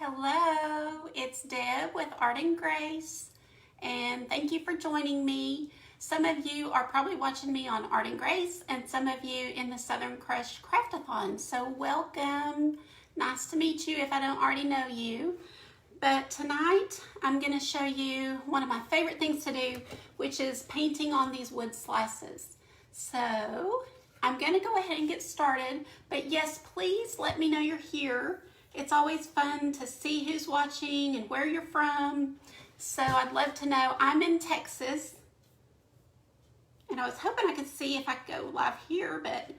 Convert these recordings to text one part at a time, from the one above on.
Hello, it's Deb with Art and Grace, and thank you for joining me. Some of you are probably watching me on Art and Grace, and some of you in the Southern Crush Craftathon. So welcome. Nice to meet you if I don't already know you. But tonight I'm going to show you one of my favorite things to do, which is painting on these wood slices. So I'm going to go ahead and get started, but yes, please let me know you're here. It's always fun to see who's watching and where you're from. So I'd love to know. I'm in Texas, and I was hoping I could see if I could go live here, but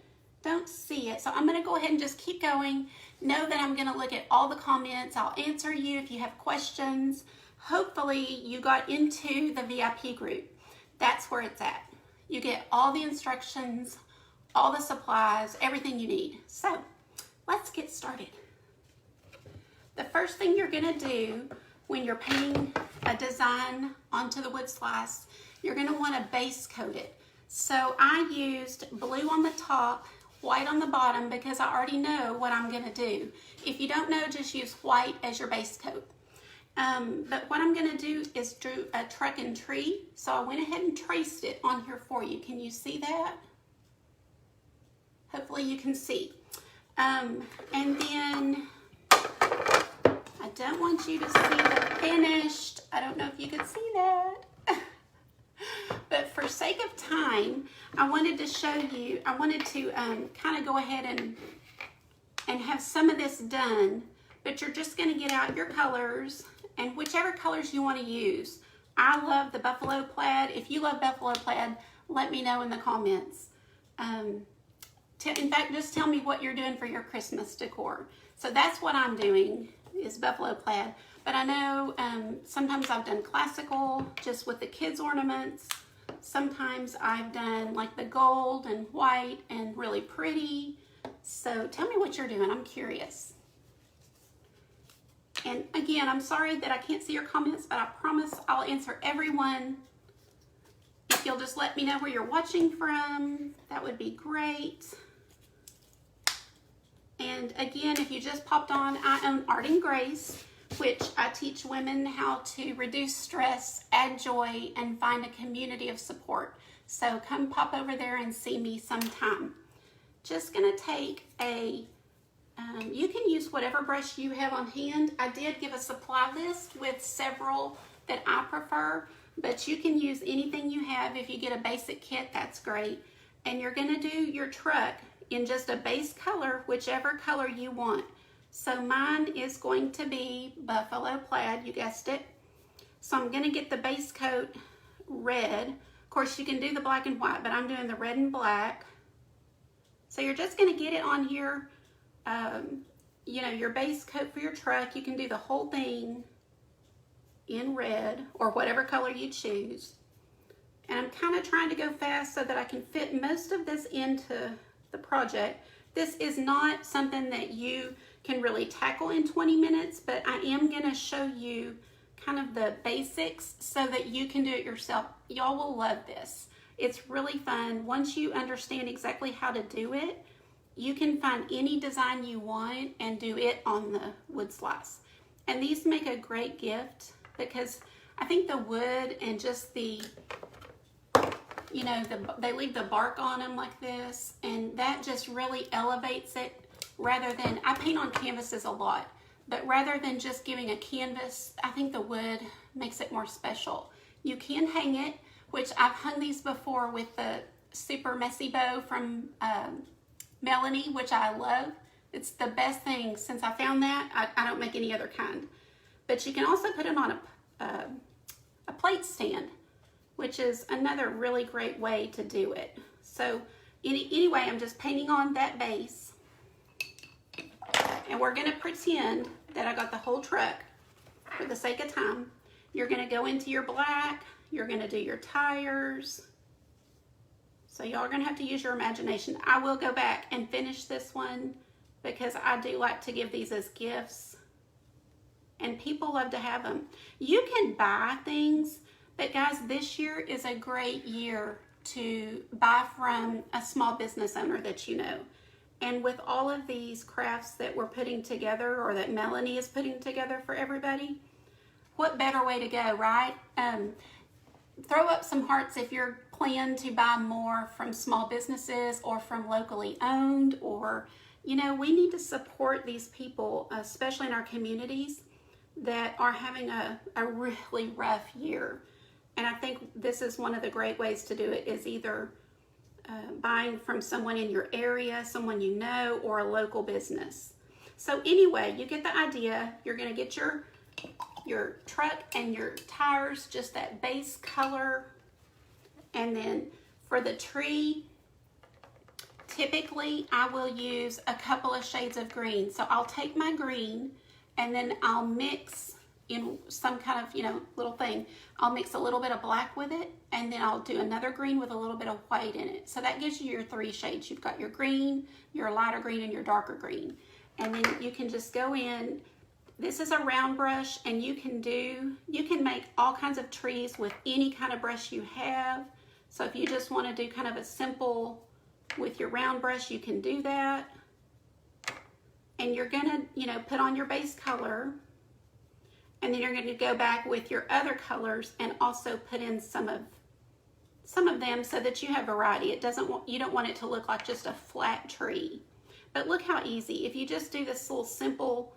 don't see it. So I'm going to go ahead and just keep going. Know that I'm going to look at all the comments. I'll answer you if you have questions. Hopefully you got into the VIP group. That's where it's at. You get all the instructions, all the supplies, everything you need. So let's get started. The first thing you're going to do when you're painting a design onto the wood slice, you're going to want to base coat it. So I used blue on the top, white on the bottom, because I already know what I'm going to do. If you don't know, just use white as your base coat. But what I'm going to do is do a truck and tree. So I went ahead and traced it on here for you. Can you see that? Hopefully you can see. And then I don't want you to see the finished. I don't know if you could see that. But for sake of time, I wanted to show you, I wanted to kind of go ahead and have some of this done, but you're just going to get out your colors and whichever colors you want to use. I love the buffalo plaid. If you love buffalo plaid, let me know in the comments. In fact, just tell me what you're doing for your Christmas decor. So that's what I'm doing, is buffalo plaid. But I know sometimes I've done classical just with the kids ornaments. Sometimes I've done like the gold and white and really pretty. So tell me what you're doing. I'm curious. And again, I'm sorry that I can't see your comments, but I promise I'll answer everyone. If you'll just let me know where you're watching from, that would be great. And again, if you just popped on, I own Art and Grace, which I teach women how to reduce stress, add joy, and find a community of support. So come pop over there and see me sometime. Just gonna take a, you can use whatever brush you have on hand. I did give a supply list with several that I prefer, but you can use anything you have. If you get a basic kit, that's great. And you're gonna do your truck in just a base color, whichever color you want. So mine is going to be buffalo plaid, you guessed it. So I'm gonna get the base coat red. Of course, you can do the black and white, but I'm doing the red and black. So you're just gonna get it on here, you know, your base coat for your truck. You can do the whole thing in red or whatever color you choose. And I'm kind of trying to go fast so that I can fit most of this into the project. This is not something that you can really tackle in 20 minutes, but I am going to show you kind of the basics so that you can do it yourself. Y'all will love this. It's really fun. Once you understand exactly how to do it, you can find any design you want and do it on the wood slice. And these make a great gift because I think the wood and just the, you know, they leave the bark on them like this, and that just really elevates it. Rather than, I paint on canvases a lot, but rather than just giving a canvas, I think the wood makes it more special. You can hang it, which I've hung these before with the super messy bow from Melanie, which I love. It's the best thing since I found that. I don't make any other kind. But you can also put it on a plate stand, which is another really great way to do it. So anyway, I'm just painting on that base. And we're going to pretend that I got the whole truck for the sake of time. You're going to go into your black. You're going to do your tires. So y'all are going to have to use your imagination. I will go back and finish this one because I do like to give these as gifts. And people love to have them. You can buy things, but guys, this year is a great year to buy from a small business owner that you know. And with all of these crafts that we're putting together, or that Melanie is putting together for everybody, what better way to go, right? Throw up some hearts if you're planning to buy more from small businesses or from locally owned, or, you know, we need to support these people, especially in our communities that are having a really rough year. And I think this is one of the great ways to do it, is either buying from someone in your area, someone you know, or a local business. So anyway, you get the idea. You're going to get your truck and your tires, just that base color. And then for the tree, typically I will use a couple of shades of green. So I'll take my green and then I'll mix in some kind of, you know, little thing. I'll mix a little bit of black with it, and then I'll do another green with a little bit of white in it. So that gives you your 3 shades. You've got your green, your lighter green, and your darker green. And then you can just go in. This is a round brush, and you can make all kinds of trees with any kind of brush you have. So if you just want to do kind of a simple with your round brush, you can do that. And you're gonna, you know, put on your base color, and then you're going to go back with your other colors and also put in some of them so that you have variety. You don't want it to look like just a flat tree. But look how easy. If you just do this little simple,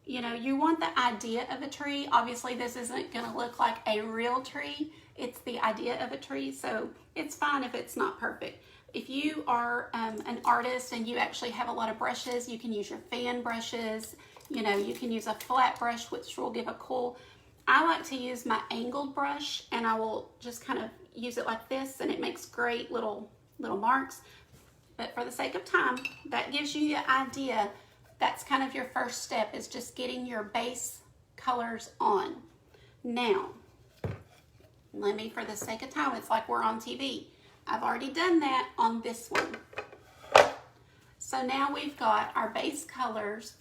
you know, you want the idea of a tree. Obviously, this isn't going to look like a real tree. It's the idea of a tree, so it's fine if it's not perfect. If you are an artist and you actually have a lot of brushes, you can use your fan brushes. You know, you can use a flat brush, which will give a cool. I like to use my angled brush, and I will just kind of use it like this, and it makes great little marks. But for the sake of time, that gives you the idea. That's kind of your first step, is just getting your base colors on. Now, let me, for the sake of time, it's like we're on TV. I've already done that on this one. So now we've got our base colors.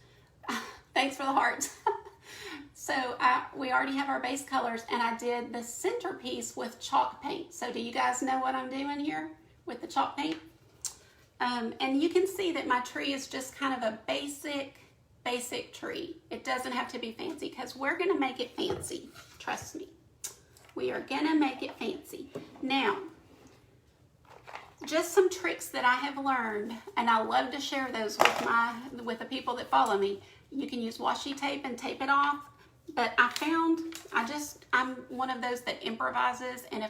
Thanks for the hearts. So we already have our base colors, and I did the centerpiece with chalk paint. So do you guys know what I'm doing here with the chalk paint? And you can see that my tree is just kind of a basic tree. It doesn't have to be fancy, because we're gonna make it fancy. Trust me. We are gonna make it fancy. Now, just some tricks that I have learned, and I love to share those with the people that follow me. You can use washi tape and tape it off, but I'm one of those that improvises, and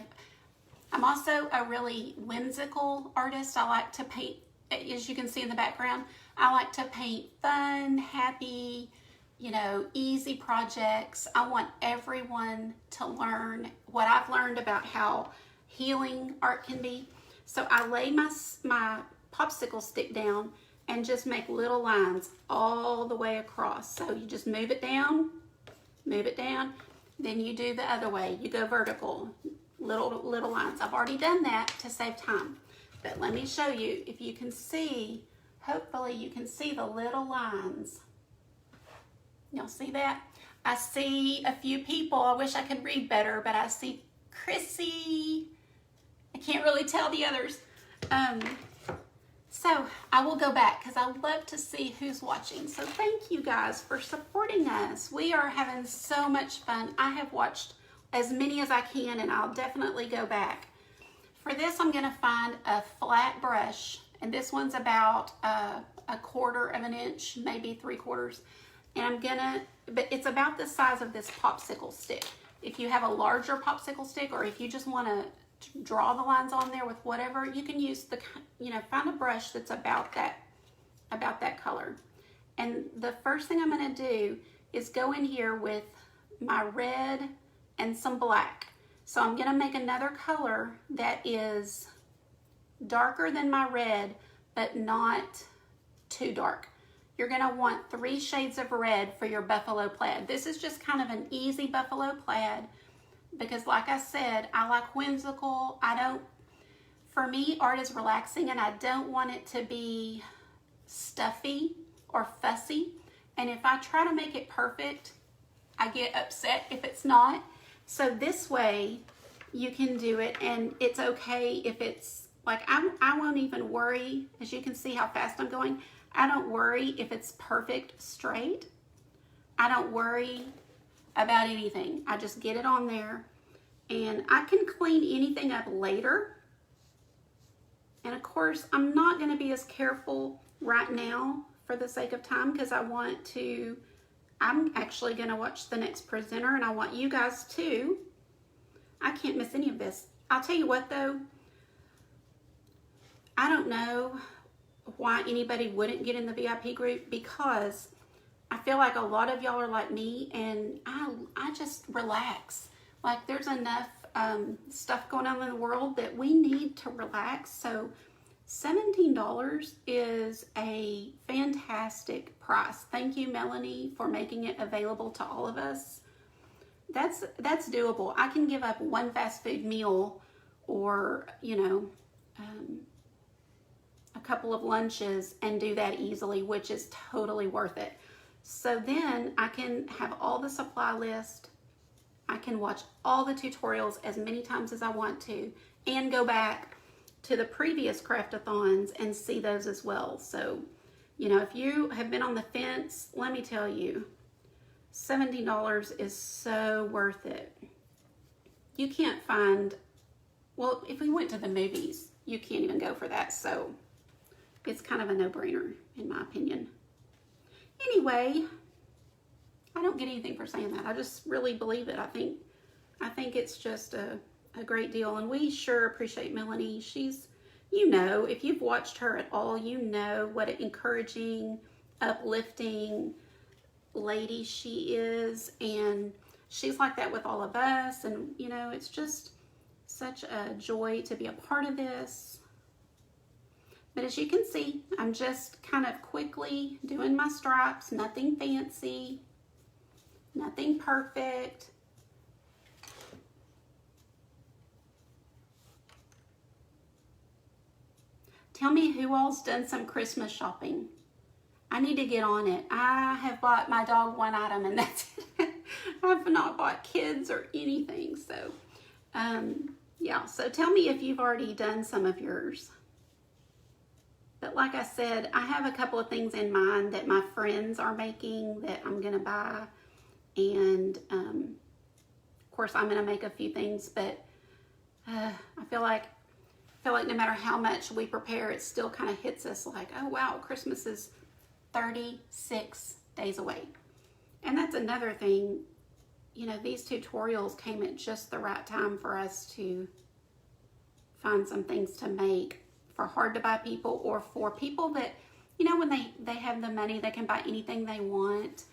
I'm also a really whimsical artist. I like to paint, as you can see in the background, I like to paint fun, happy, you know, easy projects. I want everyone to learn what I've learned about how healing art can be. So I lay my popsicle stick down and just make little lines all the way across. So you just move it down, then you do the other way. You go vertical, little lines. I've already done that to save time. But let me show you, if you can see, hopefully you can see the little lines. Y'all see that? I see a few people. I wish I could read better, but I see Chrissy. I can't really tell the others. So I will go back, because I love to see who's watching. So thank you guys for supporting us. We are having so much fun. I have watched as many as I can, and I'll definitely go back. For this, I'm gonna find a flat brush, and this one's about a 1/4 of an inch, maybe 3/4. And but it's about the size of this popsicle stick. If you have a larger popsicle stick, or if you just wanna draw the lines on there with whatever, you can use find a brush that's about that color. And the first thing I'm going to do is go in here with my red and some black. So I'm going to make another color that is darker than my red, but not too dark. You're going to want 3 shades of red for your buffalo plaid. This is just kind of an easy buffalo plaid, because like I said, I like whimsical. For me, art is relaxing, and I don't want it to be stuffy or fussy. And if I try to make it perfect, I get upset if it's not. So this way you can do it, and it's okay if it's Like I won't even worry, as you can see how fast I'm going, I don't worry if it's perfect straight. I don't worry about anything. I just get it on there, and I can clean anything up later. And of course, I'm not going to be as careful right now for the sake of time, because I'm actually going to watch the next presenter, and I want you guys too. I can't miss any of this. I'll tell you what though, I don't know why anybody wouldn't get in the VIP group, because I feel like a lot of y'all are like me, and I just relax. Like there's enough stuff going on in the world that we need to relax. So $17 is a fantastic price. Thank you, Melanie, for making it available to all of us. That's doable. I can give up one fast food meal, or a couple of lunches, and do that easily, which is totally worth it. So then I can have all the supply list. I can watch all the tutorials as many times as I want to, and go back to the previous craftathons and see those as well. So, if you have been on the fence, let me tell you, $17 is so worth it. You can't find, well, if we went to the movies, you can't even go for that. So it's kind of a no-brainer in my opinion. Anyway, I don't get anything for saying that. I just really believe it. I think it's just a great deal, and we sure appreciate Melanie. She's, if you've watched her at all, what an encouraging, uplifting lady she is, and she's like that with all of us, and it's just such a joy to be a part of this. But as you can see, I'm just kind of quickly doing my stripes, nothing fancy, nothing perfect. Tell me who all's done some Christmas shopping. I need to get on it. I have bought my dog one item, and that's it. I've not bought kids or anything. So, yeah. So tell me if you've already done some of yours. But like I said, I have a couple of things in mind that my friends are making that I'm going to buy. And, of course, I'm going to make a few things. But I feel like no matter how much we prepare, it still kind of hits us like, oh, wow, Christmas is 36 days away. And that's another thing. These tutorials came at just the right time for us to find some things to make for hard to buy people, or for people that, when they have the money, they can buy anything they want.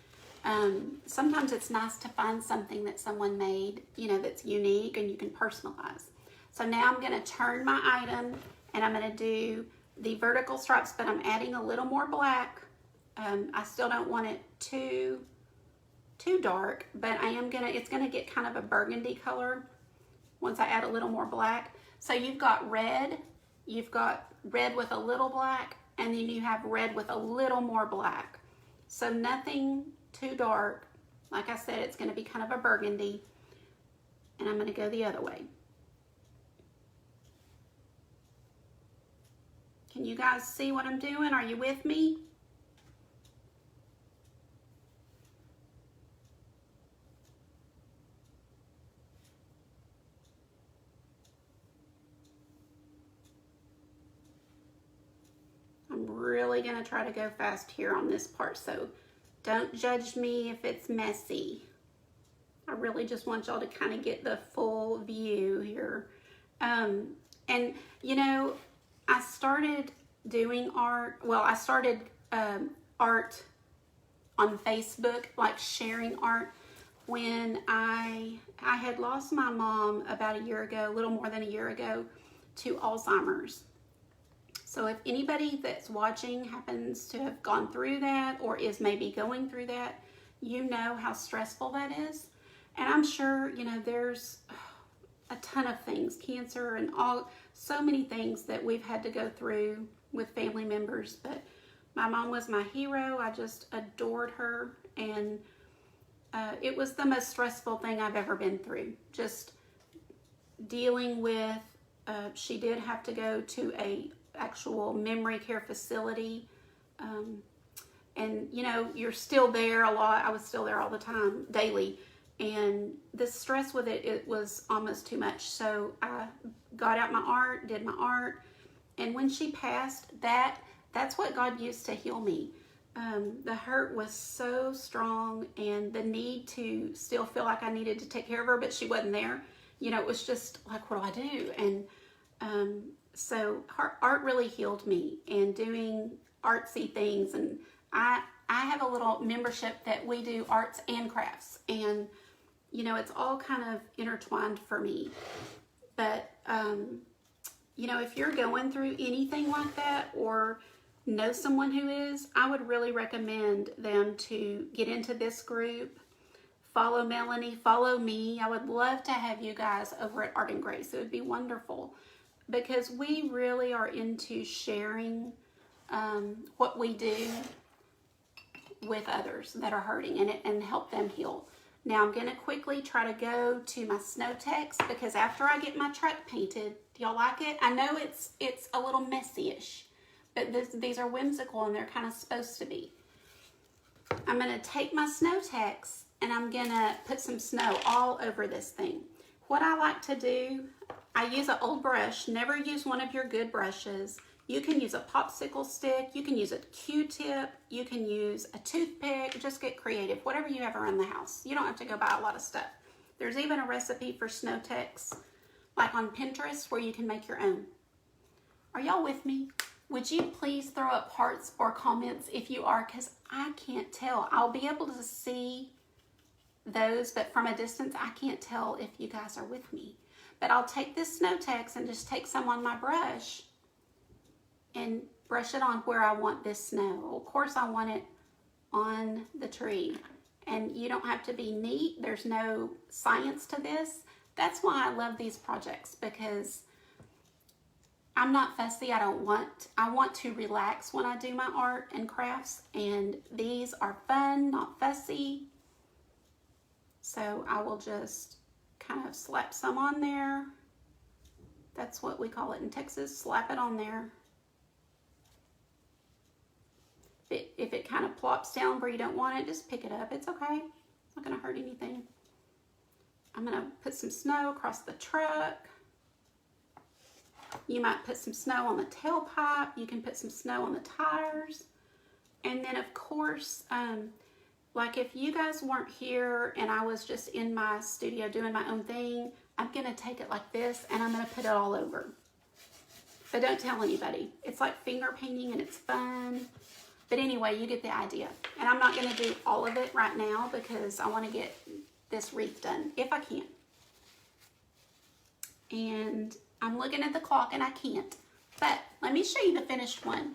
Sometimes it's nice to find something that someone made, that's unique and you can personalize. So now I'm going to turn my item, and I'm going to do the vertical stripes, but I'm adding a little more black. I still don't want it too dark, but it's going to get kind of a burgundy color once I add a little more black. So you've got red with a little black, and then you have red with a little more black. So nothing too dark. Like I said, it's going to be kind of a burgundy, and I'm going to go the other way. Can you guys see what I'm doing? Are you with me? I'm really going to try to go fast here on this part, so don't judge me if it's messy. I really just want y'all to kind of get the full view here. And I started doing art. Well, I started art on Facebook, like sharing art, when I had lost my mom about a year ago, a little more than a year ago, to Alzheimer's. So if anybody that's watching happens to have gone through that, or is maybe going through that, you know how stressful that is. And I'm sure, there's a ton of things, cancer and so many things that we've had to go through with family members. But my mom was my hero. I just adored her. And it was the most stressful thing I've ever been through. Just dealing with she did have to go to a actual memory care facility. And you know, you're still there a lot. I was still there all the time, daily. And the stress with it, it was almost too much. So I got out my art, did my art. And when she passed, that's what God used to heal me. The hurt was so strong, and the need to still feel like I needed to take care of her, but she wasn't there. You know, it was just like, what do I do? And so her art really healed me, and doing artsy things. And I have a little membership that we do arts and crafts, and you know, it's all kind of intertwined for me. But you know, if you're going through anything like that, or know someone who is, I would really recommend them to get into this group. Follow Melanie, follow me. I would love to have you guys over at Art and Grace. It would be wonderful, because we really are into sharing what we do with others that are hurting, and help them heal. Now I'm going to quickly try to go to my Snowtex, because after I get my truck painted, do y'all like it? I know it's a little messy-ish, but these are whimsical, and they're kind of supposed to be. I'm going to take my Snowtex, and I'm going to put some snow all over this thing. What I like to do, I use an old brush. Never use one of your good brushes. You can use a popsicle stick, you can use a Q-tip, you can use a toothpick. Just get creative, whatever you have around the house. You don't have to go buy a lot of stuff. There's even a recipe for Snowtex, like on Pinterest, where you can make your own. Are y'all with me? Would you please throw up hearts or comments if you are, because I can't tell. I'll be able to see those, but from a distance, I can't tell if you guys are with me. But I'll take this Snowtex and just take some on my brush and brush it on where I want this snow. Of course, I want it on the tree. And you don't have to be neat. There's no science to this. That's why I love these projects, because I'm not fussy. I want to relax when I do my art and crafts, and these are fun, not fussy. So I will just kind of slap some on there. That's what we call it in Texas, slap it on there. If it kind of plops down where you don't want it, just pick it up. It's okay. It's not going to hurt anything. I'm going to put some snow across the truck. You might put some snow on the tailpipe. You can put some snow on the tires. And then, of course, like if you guys weren't here and I was just in my studio doing my own thing, I'm going to take it like this and I'm going to put it all over. But don't tell anybody. It's like finger painting and it's fun. But anyway, you get the idea. And I'm not going to do all of it right now, because I want to get this wreath done, if I can. And I'm looking at the clock and I can't. But let me show you the finished one.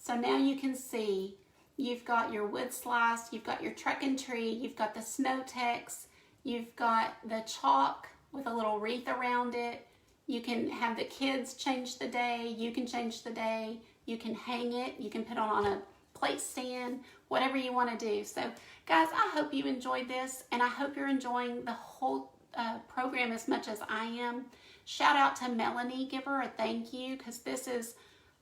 So now you can see you've got your wood slice, you've got your truck and tree, you've got the Snowtex, you've got the chalk with a little wreath around it. You can have the kids change the day, you can change the day. You can hang it, you can put it on a plate stand, whatever you want to do. So guys, I hope you enjoyed this, and I hope you're enjoying the whole program as much as I am. Shout out to Melanie, give her a thank you, because this is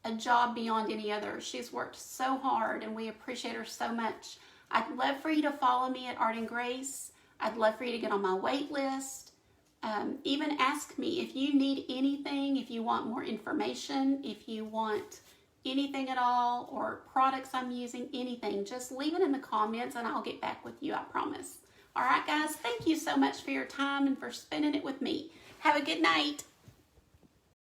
a job beyond any other. She's worked so hard, and we appreciate her so much. I'd love for you to follow me at Art and Grace. I'd love for you to get on my wait list. Even ask me if you need anything, if you want more information, if you want anything at all, or products I'm using, anything, just leave it in the comments and I'll get back with you, I promise. All right, guys, thank you so much for your time and for spending it with me. Have a good night.